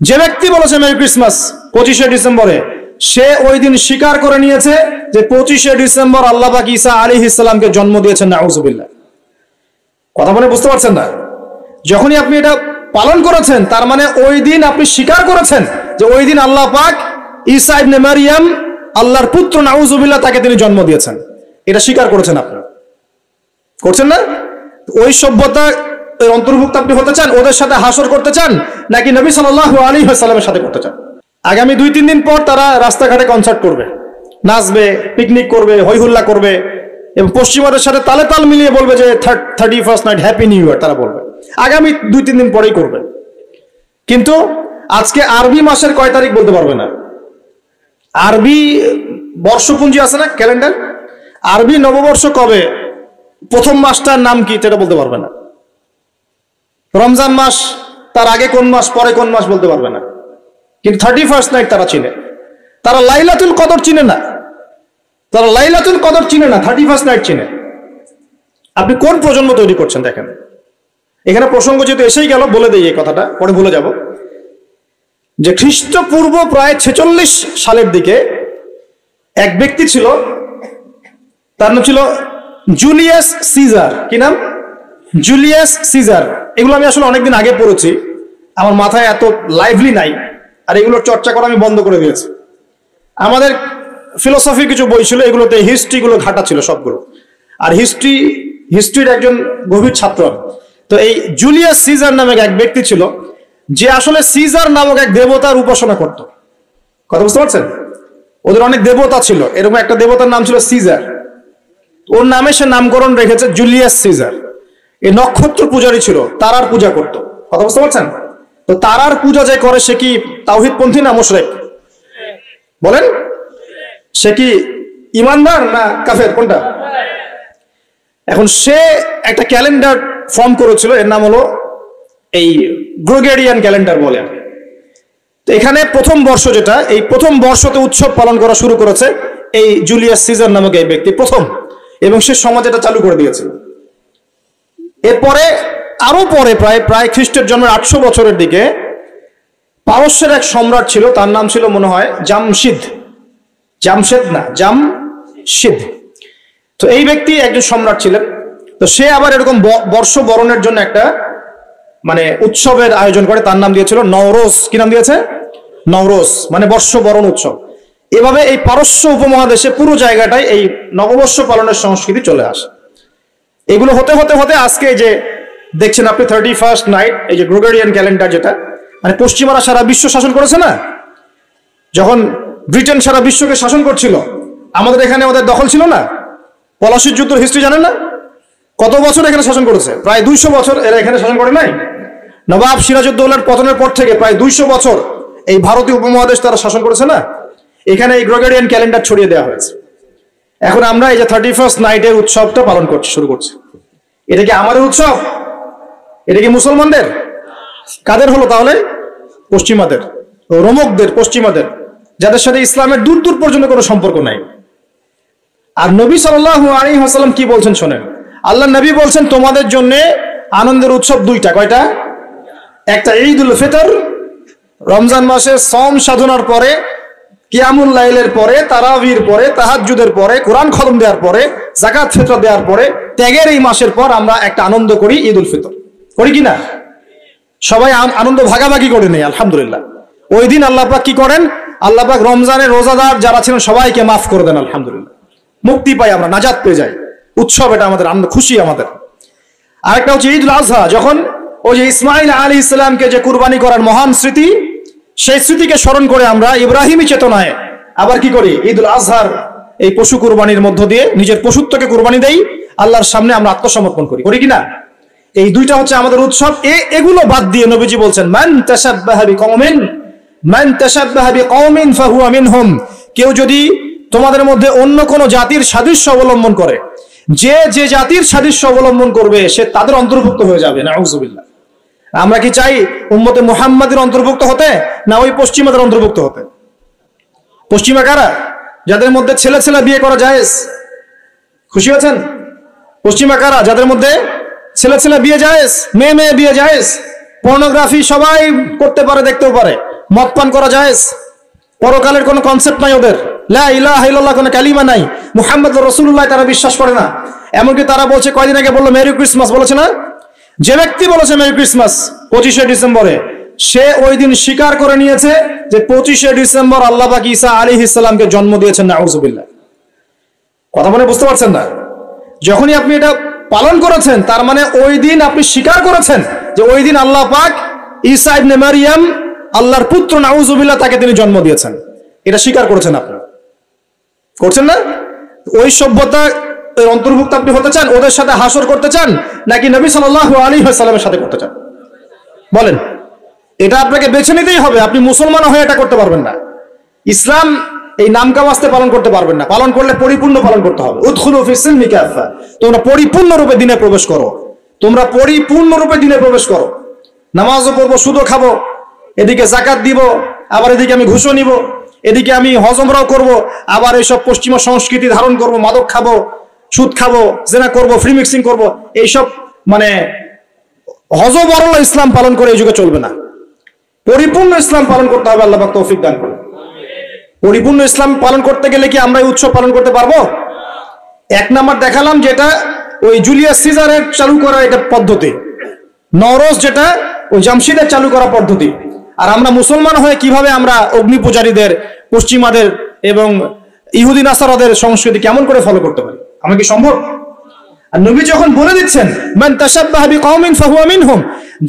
যে ব্যক্তি বলেছে মেরি ক্রিসমাস 25শে ডিসেম্বরে, সে ওই দিন স্বীকার করে নিয়েছে যে 25শে ডিসেম্বর আল্লাহ পাক ঈসা আলাইহিস সালামকে জন্ম দিয়েছেন। নাউজুবিল্লাহ। কথা বলে বুঝতে পারছেন না? যখনই আপনি এটা পালন করেছেন, তার মানে ওই দিন আপনি স্বীকার করেছেন যে ওই দিন আল্লাহ পাক ঈসা ইবনে মারিয়াম, আল্লাহর পুত্র, নাউজুবিল্লাহ, তাকে তিনি জন্ম দিয়েছেন। এটা স্বীকার করেছেন আপনি, করছেন না? ওই সভ্যতা এর অন্তর্ভুক্ত আপনি হতে চান? ওদের সাথে হাসর করতে চান, নাকি নবী সাল্লাল্লাহু আলাইহি ওয়াসাল্লামের সাথে করতে চান? আগামী 2-3 দিন পর তারা রাস্তাঘাটে কনসার্ট করবে, নাচবে, পিকনিক করবে, হইহুল্লা করবে, এবং পশ্চিমাদের সাথে তালে তাল মিলিয়ে বলবে যে 31st night happy new year. তারা বলবে আগামী 2-3 দিন পরেই করবে। কিন্তু আজকে আরবি মাসের কয় তারিখ বলতে পারবে না। আরবি বর্ষপুঞ্জি আছে না, ক্যালেন্ডার, আরবি নববর্ষ কবে, প্রথম মাসটার নাম কি সেটা বলতে পারবে না। রমজান মাস, তার আগে কোন মাস, পরে কোন মাস বলতে পারবে না। কিন্তু 31st নাইট তারা চিনে। তারা লাইলাতুল কদর চিনে না, তারা লাইলাতুল কদর চিনে না, 31st নাইট চিনে। আপনি কোন প্রজন্ম তৈরি করছেন দেখেন। এখানে প্রসঙ্গ যেহেতু এসেই গেল, বলে দেই এই কথাটা, পরে ভুলে যাব, যে খ্রিস্টপূর্ব প্রায় 46 সালের দিকে এক ব্যক্তি ছিল, তার নাম ছিল জুলিয়াস সিজার। কি নাম? Julius Caesar. এগুলো আমি আসলে অনেকদিন আগে পড়েছি, আমার মাথায় এত লাইভলি নাই, আর এগুলোর চর্চা করা আমি বন্ধ করে দিয়েছি। আমাদের ফিলোসফির কিছু বই ছিল, এগুলোতে হিস্ট্রিগুলো ঘাটা ছিল সবগুলো, আর হিস্ট্রির একজন গভীর ছাত্র। তো এই জুলিয়াস সিজার নামক এক ব্যক্তি ছিল, যে আসলে সিজার নামক এক দেবতার উপাসনা করত। কথা বুঝতে পারছেন? ওদের অনেক দেবতা ছিল, এরকম একটা দেবতার নাম ছিল সিজার। ওর নামে সে নামকরণ রেখেছে জুলিয়াস সিজার। এই নক্ষত্র পূজারী ছিল, তারার পূজা করত। কথা বুঝতে পারছেন? তো তারার পূজা যে করে, সে কি তাওহীদপন্থী না মুশরিক? বলেন, সে কি ইমানদার না কাফের, কোনটা? এখন সে একটা ক্যালেন্ডার ফর্ম করেছিল, এর নাম হলো এই গ্রেগরিয়ান ক্যালেন্ডার বলে। তো এখানে প্রথম বর্ষ যেটা, এই প্রথম বর্ষতে উৎসব পালন করা শুরু করেছে এই জুলিয়াস সিজার নামক এই ব্যক্তি প্রথম, এবং সে সমাজ এটা চালু করে দিয়েছিল। এরপরে আরো পরে প্রায় খ্রিস্টের জন্মের 800 বছরের দিকে পারস্যের এক সম্রাট ছিল, তার নাম ছিল মনে হয় জামশিদ। তো এই ব্যক্তি একজন সম্রাট ছিলেন। তো সে আবার এরকম বর্ষ বরণের জন্য একটা মানে উৎসবের আয়োজন করে, তার নাম দিয়েছিল নওরোজ। কি নাম দিয়েছে? নওরোজ, মানে বর্ষ বরণ উৎসব। এভাবে এই পারস্য উপমহাদেশে পুরো জায়গাটায় এই নববর্ষ পালনের সংস্কৃতি চলে আসে। এগুলো হতে হতে হতে আজকে যে দেখছেন আপনি 31st নাইট, এই যে গ্রেগরিয়ান ক্যালেন্ডার, যেটা মানে পশ্চিমারা সারা বিশ্ব শাসন করেছে না। যখন ব্রিটেন সারা বিশ্বকে শাসন করছিল, আমাদের এখানে ওদের দখল ছিল না। পলাশির যুদ্ধের হিস্ট্রি জানেন না? কত বছর এখানে শাসন করেছে? প্রায় 200 বছর এরা এখানে শাসন করে নাই। নবাব সিরাজউদ্দৌলার পতনের পর থেকে প্রায় 200 বছর এই ভারতীয় উপমহাদেশ তারা শাসন করেছে না। এখানে এই গ্রেগরিয়ান ক্যালেন্ডার ছড়িয়ে দেওয়া হয়েছে। এখন আমরা এই যে 31st নাইটের উৎসবটা পালন শুরু করছি। এটা কি আমাদের উৎসব? এটা কি মুসলমানদের? কাদের হলো তাহলে? পশ্চিমাদের, রোমকদের, পশ্চিমাদের, যাদের সাথে ইসলামের দূর দূর পর্যন্ত কোনো সম্পর্ক নাই। আর নবী সাল্লাল্লাহু আলাইহি ওয়াসাল্লাম কি বলছেন শোনেন। আল্লাহ নবী বলছেন, তোমাদের জন্য আনন্দের উৎসব দুইটা। কয়টা? একটা ঈদুল ফিতর, রমজান মাসে সম সাধনার পরে, কিয়ামুল লাইলের পরে, তারাবির পরে, তাহাজ্জুদের পরে, কোরআন খতম দেওয়ার পরে, যাকাত ফিতরা দেওয়ার পরে, ত্যাগের এই মাসের পর আমরা একটা আনন্দ করি, ঈদুল ফিতর। করি কি না? সবাই আনন্দ ভাগাভাগি করে নেই, আলহামদুলিল্লাহ। ওই দিন আল্লাহ পাক কি করেন? আল্লাহ পাক রমজানের রোজাদার যারা ছিলেন সবাইকে মাফ করে দেন, আলহামদুলিল্লাহ। মুক্তি পাই আমরা, নাজাত পেয়ে যাই। উৎসব এটা আমাদের, আনন্দ, খুশি আমাদের। আরেকটা হচ্ছে ঈদুল আজহা, যখন ওই যে ইসমাইল আলাইহিস সালামকে যে কুরবানি করার মহান স্মৃতি, সেই স্মৃতিকে স্মরণ করে আমরা ইব্রাহিমী চেতনায় আবার কি করি? ঈদুল আজহার এই পশু কুরবানির মধ্য দিয়ে নিজের পশুত্বকে কুরবানি দেই, আল্লাহর সামনে আমরা আত্মসমর্পণ করি। করি কিনা? এই দুইটা হচ্ছে আমাদের উৎসব। এগুলো বাদ দিয়ে নবীজি বলছেন, মান তাশাব্বাহা বিকওমিন ফাহুয়া মিনহুম। কেউ যদি তোমাদের মধ্যে অন্য কোন জাতির সাদৃশ্য অবলম্বন করে, যে যে জাতির সাদৃশ্য অবলম্বন করবে সে তাদের অন্তর্ভুক্ত হয়ে যাবে। নাউযুবিল্লাহ। আমরা কি চাই উম্মতে মুহাম্মাদের অন্তর্ভুক্ত হতে, না ওই পশ্চিমাদের অন্তর্ভুক্ত হতে? পশ্চিমা কারা? যাদের মধ্যে ছেলে ছেলে বিয়ে করা জায়েজ। খুশি আছেন? পশ্চিমা কারা? যাদের মধ্যে ছেলে ছেলে বিয়ে জায়েজ, মেয়ে মেয়ে বিয়ে জায়েজ। পর্নোগ্রাফি সবাই করতে পারে, দেখতেও পারে। মদ পান করা জায়েজ, পরকালের কোনো কনসেপ্ট নাই ওদের, লা ইলাহা ইল্লাল্লাহ কোনো কালিমা নাই, মুহাম্মদুর রাসূলুল্লাহ তারা বিশ্বাস করে না। এমনকি তারা বলছে, কয়দিন আগে বললো মেরি ক্রিসমাস, বলেছে না? যে ব্যক্তি বলেছে মেরি ক্রিসমাস 25শে ডিসেম্বরে, সে ওই দিন স্বীকার করে নিয়েছে যে 25শে ডিসেম্বর আল্লাহ পাক ঈসা আলাইহিস সালামকে জন্ম দিয়েছেন। নাউযুবিল্লাহ। কথা বলে বুঝতে পারছেন না? যখনই আপনি এটা পালন করেছেন, তার মানে ওই দিন আপনি স্বীকার করেছেন যে ওই দিন আল্লাহ পাক ঈসা ইবনে মারিয়াম, আল্লাহর পুত্র, নাউযুবিল্লাহ, তাকে তিনি জন্ম দিয়েছেন। এটা স্বীকার করেছেন আপনি, করছেন না? ওই সভ্যতা অন্তর্ভুক্ত আপনি হতে চান? ওদের সাথে হাসর করতে চান, নাকি নবী সাল্লাল্লাহু আলাইহি ওয়াসাল্লামের সাথে করতে চান? বলেন। এটা আপনাকে বেছে নিতেই হবে। আপনি মুসলমান হয়ে এটা করতে পারবেন না। ইসলাম এই নামকা ওয়াস্তে পালন করতে পারবেন না। পালন করলে পরিপূর্ণ পালন করতে হবে। উদখুলু ফিস সিলমি কাফা, তোমরা পরিপূর্ণরূপে দ্বীনে প্রবেশ করো। তোমরা পরিপূর্ণরূপে দ্বীনে প্রবেশ করো। নামাজও পড়বো, সুদও খাবো, এদিকে যাকাত দিব, আবার এদিকে আমি ঘুষও নিব, এদিকে আমি হজ উমরাও করব, আবার এইসব পশ্চিমা সংস্কৃতি ধারণ করব, মাদক খাবো, সুদ খাবো, জেনা করব, ফ্রি মিক্সিং করব। এইসব মানে হযবরল ইসলাম পালন করে এই যুগে চলবে না। পরিপূর্ণ ইসলাম পালন করতে হবে। আল্লাহ পাক তৌফিক দান করুন। পরিপূর্ণ ইসলাম পালন করতে গেলে কি আমরা এই উৎসব পালন করতে পারবো? এক নাম্বার দেখালাম যেটা ওই জুলিয়াস সিজারের চালু করা এটা পদ্ধতি, নওরোজ যেটা ওই জামশিদের চালু করা পদ্ধতি। আর আমরা মুসলমান হয়ে কিভাবে আমরা অগ্নি পূজারীদের, পশ্চিমাদের এবং ইহুদি নাসারাদের সংস্কৃতি কেমন করে ফলো করতে পারি? আমার কি সম্ভব? আর নবী যখন বলে দিচ্ছেন, মান তাশাব্বাহা বিকওমিন ফাহুয়া মিনহুম,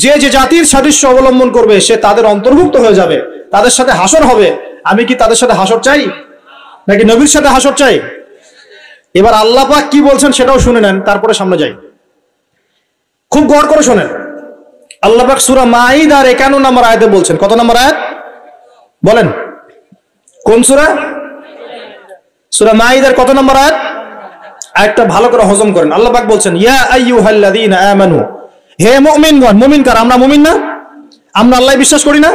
যে যে জাতির সাদৃশ্য অবলম্বন করবে সে তাদের অন্তর্ভুক্ত হয়ে যাবে, তাদের সাথে হাসর হবে। আমি কি তাদের সাথে হাসর চাই, নাকি নবীর সাথে হাসর চাই? এবার আল্লাহ পাক কি বলছেন সেটাও শুনে নেন, তারপরে সামনে যাই। খুব গৌর করে শোনেন। আল্লাহ পাক সূরা মাঈদার 51 নম্বর আয়াতে বলছেন। কত নম্বর আয়াত বলেন? কোন সূরা? সূরা মাঈদার কত নম্বর আয়াত? আয়াতটা ভালো করে হজম করেন। আল্লাহ পাক বলছেন, ইয়া আইয়ুহাল্লাযীনা আমানু, হে মুমিনগণ। মুমিন কারা? আমরা মুমিন না? আমরা আল্লাহয় বিশ্বাস করি না?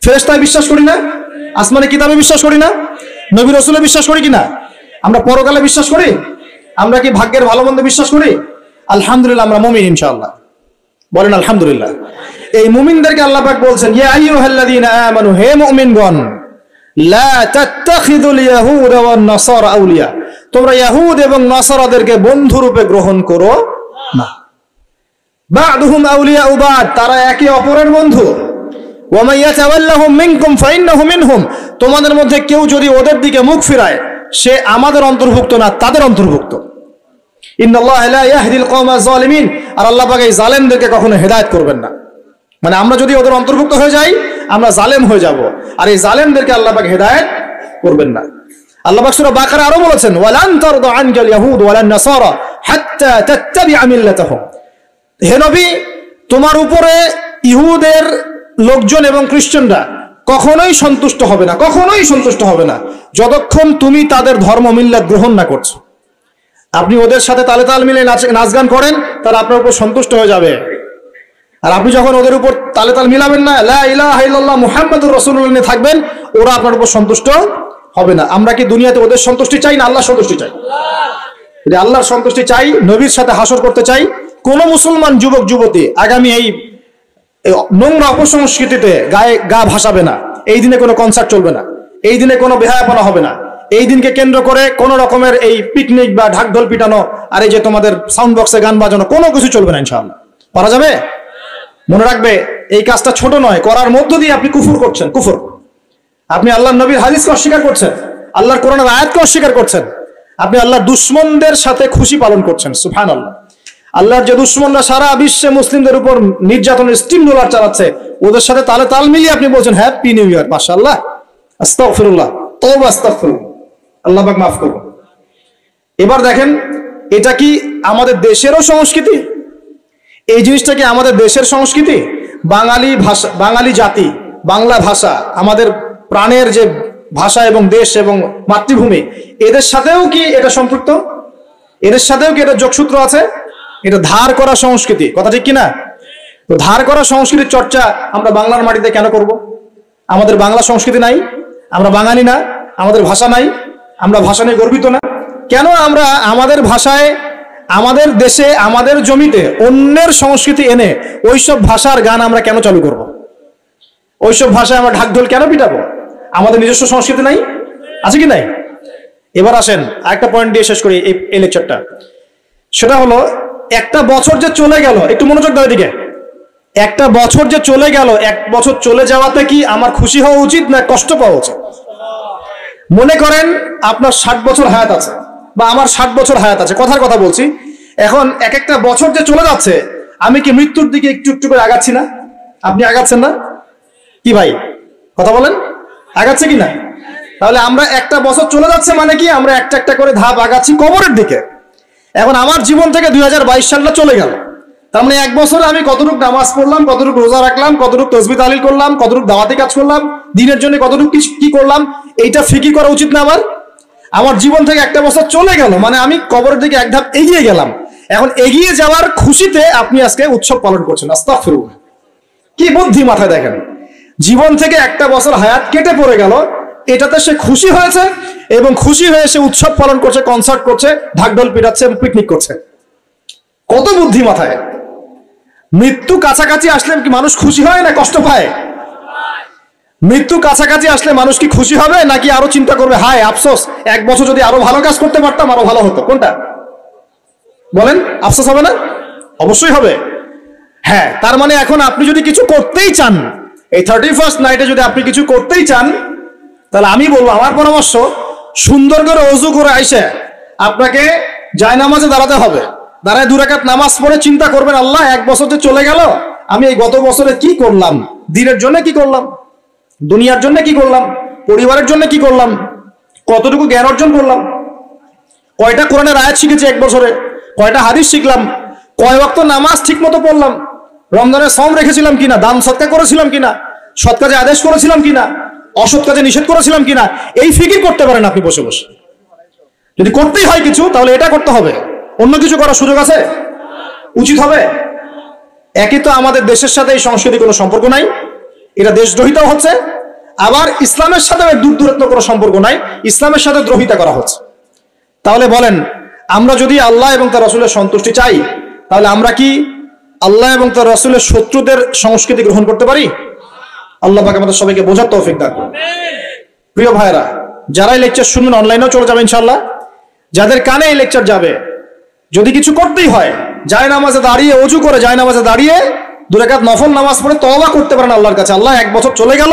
ফেরেশতায় বিশ্বাস করি না? আসমানি কিতাবে বিশ্বাস করি না? নবী রাসূলে বিশ্বাস করি কিনা? আমরা পরকালে বিশ্বাস করি? আমরা কি ভাগ্যের ভালো মন্দ বিশ্বাস করি? আলহামদুলিল্লাহ, আমরা মুমিন ইনশাআল্লাহ। বলেন আলহামদুলিল্লাহ। এই মুমিনদেরকে আল্লাহ পাক বলছেন, ইয়া আইয়ুহাল্লাযীনা আমানু, হে মুমিনগণ, লা তাত্তাখিযুল ইয়াহুদা ওয়ান নাসারা আউলিয়া, তোমরা ইহুদ এবং নাসারাদেরকে বন্ধু রূপে গ্রহণ করো না। বা'দুহুম আউলিয়াউ বা'দ, তারা একে অপরের বন্ধু। ওয়া মান ইয়াতাওয়াল্লাহুম মিনকুম ফাইন্নাহু মিনহুম, তোমাদের মধ্যে কেউ যদি ওদের দিকে মুখ ফিরায় সে আমাদের অন্তর্ভুক্ত না, তাদের অন্তর্ভুক্ত। ইন্নাল্লাহা লা ইয়াহদিল কওমা যালিমিন, আর আল্লাহ পাক এই জালেমদেরকে কখনো হেদায়েত করবেন না। মানে আমরা যদি ওদের অন্তর্ভুক্ত হয়ে যাই আমরা জালেম হয়ে যাব, আর এই জালেমদেরকে আল্লাহ পাক হেদায়েত করবেন না। আল্লাহ পাক সূরা বাকারা আরো বলেছেন, ওয়ালান তারদা আনকাল ইয়াহুদ ওয়ালান নাসারা হাত্তা তাত্তাবিআ মিল্লাতাহুম, হে নবী, তোমার উপরে ইহুদের লোকজন এবং খ্রিস্টানরা কখনোই সন্তুষ্ট হবে না, কখনোই সন্তুষ্ট হবে না, যতক্ষণ তুমি তাদের ধর্ম মিল্লাত গ্রহণ না করছো। আপনি ওদের সাথে তালে তাল মিলে নাচ গান করেন, তারা আপনার উপর সন্তুষ্ট হয়ে যাবে। আর আপনি যখন ওদের উপর তালে তাল মিলাবেন না, লা ইলাহা ইল্লাল্লাহ মুহাম্মাদুর রাসূলুল্লাহ নিয়ে থাকবেন, ওরা আপনার উপর সন্তুষ্ট হবে না। আমরা কি দুনিয়াতে ওদের সন্তুষ্টি চাই না আল্লাহর সন্তুষ্টি চাই? যদি আল্লাহর সন্তুষ্টি চাই, নবীর সাথে হাসর করতে চাই, কোন মুসলমান যুবক যুবতী আগামী এই নোংরা অপসংস্কৃতিতে গায়ে গা ভাসাবে না। এই দিনে কোনো কনসার্ট চলবে না, এই দিনে কোনো বেহায়াপনা হবে না, এই দিনকে কেন্দ্র করে কোন রকমের এই পিকনিক বা ঢাকঢোল পিটানো আর এই যে তোমাদের সাউন্ড বক্সে গান বাজানো কোনো কিছু চলবে না ইনশাআল্লাহ। পারা যাবে? মনে রাখবে, এই কাজটা ছোট নয়, করার মধ্য দিয়ে আপনি কুফর করছেন। কুফর, আপনি আল্লাহর নবীর হাদিসকে অস্বীকার করছেন, আল্লাহর কোরআনের আয়াতকে অস্বীকার করছেন, আপনি আল্লাহর দুশমনদের সাথে খুশি পালন করছেন। সুবহানাল্লাহ। আল্লাহর যে দুশমনরা সারা বিশ্বে মুসলিমদের উপর নির্যাতনের স্টিম রোলার চালাচ্ছে, ওদের সাথে তালে তাল মিলিয়ে আপনি বলছেন হ্যাপি নিউ ইয়ার, মাশাআল্লাহ, আস্তাগফিরুল্লাহ, তওবা, আস্তাগফিরুল্লাহ, আল্লাহ পাক মাফ করুন। এবার দেখেন, এটা কি আমাদের দেশেরও সংস্কৃতি? এই জিনিসটা কি আমাদের দেশের সংস্কৃতি? বাঙালি ভাষা, বাঙালি জাতি, বাংলা ভাষা, আমাদের প্রাণের যে ভাষা এবং দেশ এবং মাতৃভূমি, এদের সাথেও কি এটা সম্পৃক্ত? এদের সাথেও কি এটা যোগসূত্র আছে? এটা ধার করা সংস্কৃতি, কথা ঠিক কিনা? তো ধার করা সংস্কৃতির চর্চা আমরা বাংলার মাটিতে কেন করব? আমাদের বাংলা সংস্কৃতি নাই? আমরা বাঙালি না? আমাদের ভাষা নাই? আমরা ভাষা নিয়ে গর্বিত না? কেন আমরা আমাদের ভাষায় আমাদের দেশে আমাদের জমিতে অন্যের সংস্কৃতি এনে ওইসব ভাষার গান আমরা কেন চালু করব? ওইসব ভাষায় আমরা ঢাকঢোল কেন পিটাবো? আমাদের নিজস্ব সংস্কৃতি নাই? আছে কি নাই? এবার আসেন আরেকটা পয়েন্ট দিয়ে শেষ করি এই লেকচারটা। সেটা হলো, একটা বছর যে চলে গেল, একটু মনোযোগ দাও এদিকে। একটা বছর যে চলে গেল, এক বছর চলে যাওয়াতে কি আমার খুশি হওয়া উচিত না কষ্ট পাওয়া উচিত? মনে করেন আপনার 60 বছর হায়াত আছে, বা আমার 60 বছর হায়াত আছে, কথার কথা বলছি। এখন এক একটা বছর যে চলে যাচ্ছে, আমি কি মৃত্যুর দিকে একটু একটু করে আগাচ্ছি না? আপনি আগাচ্ছেন না কি ভাই? কথা বলেন, আগাচ্ছে কি না? তাহলে আমরা একটা বছর চলে যাচ্ছে মানে কি, আমরা একটা একটা করে ধাপ আগাচ্ছি কবরের দিকে। এখন আমার জীবন থেকে 2022 সালটা চলে গেল, তার মানে এক বছরে আমি কতটুকু নামাজ পড়লাম, কতটুকু রোজা রাখলাম, কতটুকু তাসবিহ তাহলিল করলাম, কতটুকু দাওয়াতি কাজ করলাম, দিনের জন্য কতটুকু কি করলাম, এইটা ফিকির করা উচিত না? আমার জীবন থেকে একটা বছর চলে গেল মানে আমি কবরের দিকে এক ধাপ এগিয়ে গেলাম। এখন এগিয়ে যাওয়ার খুশিতে আপনি আজকে উৎসব পালন করছেন। আস্তাগফিরুল্লাহ, কি বুদ্ধি মাথায়! দেখেন, জীবন থেকে একটা বছর হায়াত কেটে পড়ে গেল, এটাতে সে খুশি হয়েছে এবং খুশি হয়ে সে উৎসব পালন করছে, কনসার্ট করছে, ঢাকঢোল পিটাচ্ছে, পিকনিক করছে। কত বুদ্ধি মাথায়! মৃত্যু কাছাকাছি আসলে কি মানুষ খুশি হয় না কষ্ট পায়? মৃত্যু কাছাকাছি আসলে মানুষ কি খুশি হবে নাকি আরো চিন্তা করবে, হায় আফসোস, এক বছর যদি আরো ভালো কাজ করতে পারতাম আরো ভালো হতো? কোনটা বলেন? আফসোস হবে না? অবশ্যই হবে। হ্যাঁ, তার মানে এখন আপনি যদি কিছু করতেই চান, এই 31st নাইটে যদি আপনি কিছু করতেই চান, তাহলে আমি বলবো, আমার পরামর্শ, সুন্দর করে ওযু করে আইসে আপনাকে জায়নামাজে দাঁড়াতে হবে। দাঁড়ায় 2 রাকাত নামাজ পড়ে চিন্তা করবেন, আল্লাহ, এক বছর যে চলে গেল, আমি এই গত বছরে কি করলাম? দিনের জন্য কি করলাম? দুনিয়ার জন্য কি করলাম? পরিবারের জন্য কি করলাম? কতটুকু জ্ঞান অর্জন করলাম? কয়টা কোরআনের আয়াত শিখেছি এক বছরে? কয়টা হাদিস শিখলাম? কয় ওয়াক্ত নামাজ ঠিক মতো পড়লাম? রমজানের সম রেখেছিলাম কিনা? দান সৎকা করেছিলাম কিনা? সৎ কাজে আদেশ করেছিলাম কিনা? অসৎ কাজে নিষেধ করেছিলাম কিনা? এই ফিকির করতে পারেন আপনি বসে বসে। যদি করতেই হয় কিছু, তাহলে এটা করতে হবে। অন্য কিছু করার সুযোগ আছে? উচিত হবে? একই তো আমাদের দেশের সাথে এই সংস্কৃতি কোনো সম্পর্ক নাই, এটা দেশদ্রোহিতাও হচ্ছে, আবার ইসলামের সাথে দূরত্ব কোনো সম্পর্ক নাই, ইসলামের সাথে দ্রোহিতা করা হচ্ছে। তাহলে বলেন, আমরা যদি আল্লাহ এবং তার রাসূলের সন্তুষ্টি চাই, তাহলে আমরা কি আল্লাহ এবং তার রাসূলের শত্রুদের সংস্কৃতি গ্রহণ করতে পারি? আল্লাহ পাক আমাদের সবাইকে বোঝার তৌফিক দান করুন। প্রিয় ভাইরা, যারা এই লেকচার শুনবেন অনলাইনেও চলে যাবে ইনশাআল্লাহ। যাদের কানে এই লেকচার যাবে, যদি কিছু করতেই হয়, জায়নামাজে দাঁড়িয়ে, ওযু করে জায়নামাজে দাঁড়িয়ে 2 রাকাত নফল নামাজ পড়ে তওবা করতে পারেন আল্লাহর কাছে, আল্লাহ, এক বছর চলে গেল,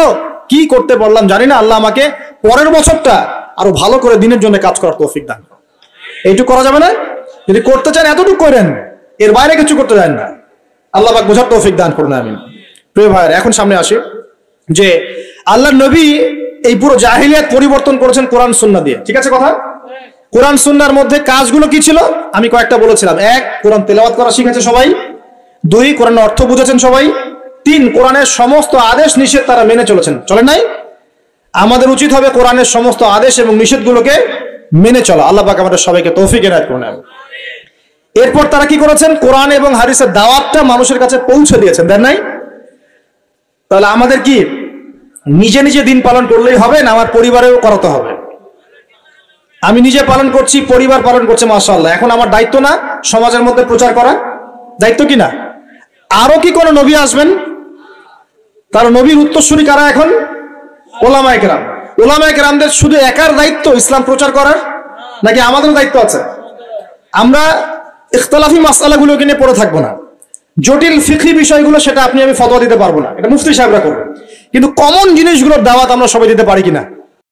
কি করতে পারলাম জানি না, আল্লাহ আমাকে পরের বছরটা আরো ভালো করে দিনের জন্য কাজ করার তৌফিক দান করুন। এইটুকু করা যাবে না? যদি করতে চান এতটুকু করেন, এর বাইরে কিছু করতে চান না। আল্লাহ পাক বোঝার তৌফিক দান করুন, আমিন। প্রিয় ভাইরা, এখন সামনে আসি যে আল্লাহর নবী এই পুরো জাহিলিয়াত পরিবর্তন করেছেন কোরআন সুন্নাহ দিয়ে। ঠিক আছে কথা? কোরআন সুন্নাহর মধ্যে কাজগুলো কি ছিল আমি কয়েকটা বলেছিলাম। 1, কোরআন তেলাওয়াত করা শিখেছে সবাই। 2, কোরআনের অর্থ বুঝেছেন সবাই। 3, কোরআনের সমস্ত আদেশ নিষেধ তারা মেনে চলেছেন। চলেন নাই? আমাদের উচিত হবে কোরআনের সমস্ত আদেশ এবং নিষেধগুলোকে মেনে চলা। আল্লাহ পাক আমাদের সবাইকে তৌফিক এনায়েত করুন। এরপর তারা কি করেছেন? কোরআন এবং হাদিসের দাওয়াতটা মানুষের কাছে পৌঁছে দিয়েছেন, দেন নাই? তাহলে আমাদের কি নিজে নিজে দিন পালন করলেই হবে না আমার পরিবারেও করাতে হবে? আমি নিজে পালন করছি, পরিবার পালন করছে, মাশাআল্লাহ। এখন আমার দায়িত্ব না সমাজের মধ্যে প্রচার করা? দায়িত্ব কি না? আরো কি কোন নবী আসবেন? তার নবীর উত্তরসূরি কারা এখন? ওলামায়ে কেরাম। ওলামায়ে কেরামদের শুধু একার দায়িত্ব ইসলাম প্রচার করার, নাকি আমাদেরও দায়িত্ব আছে? আমরা ইখতিলাফি মাসআলাগুলোকে নিয়ে পড়ে থাকবো না। জটিল ফিকহি বিষয়গুলো সেটা আপনি আমি ফতোয়া দিতে পারবো না, এটা মুফতি সাহেবরা করবে। কিন্তু কমন জিনিসগুলোর দাওয়াত আমরা সবাই দিতে পারি কিনা?